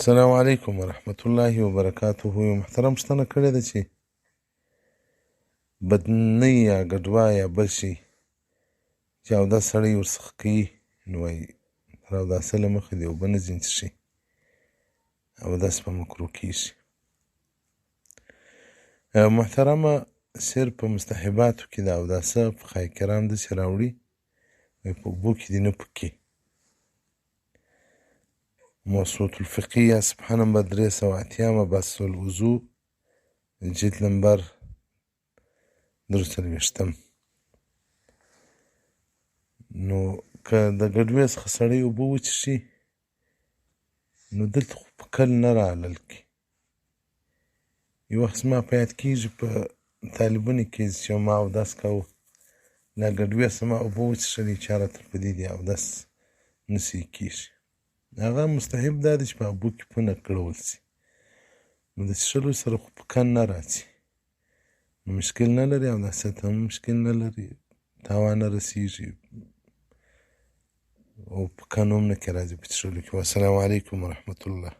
السلام علیکم ورحمت الله وبرکاته. یو محترم پوښتنه کړې ده چې بدنۍ یا ګډوه یا بل شي چې اودس سړی ورڅخه کوي، نو وایي تر اوداسه له مخې د اوبه نه ځینې څښي، اودس به مکروه کېږي. محترمه، صرف په مستحباتو کې د اوداسه فقهای کرام داسې راوړي، وایي په اوبو کې دې نه پکې. موسوعة الفقهیه صفحه نمبر 380 مباحث الوضوء جلد نمبر 43. نو که د ګډوې څخه سړی اوبه وڅښي، نو دلته خو په کل نه رالل کې. یو وخت زما په یاد کېږي په طالبونو کې چې ما اودس کوه، له ګډوې څخه ما اوبه وڅښلې، چا راته په دې اودس نه صحیح کېږي. هغه مستحب دا دی چې په اوبو کې پونه کړول شي، نو د څښلو سره خو په کن نه راځي، نو مشکل نه لري، اوداسه ته هم مشکل نه لري، تاوان نه رسېږي او په کن هم نه کې راځي په څښلو کې. والسلام علیکم ورحمة الله.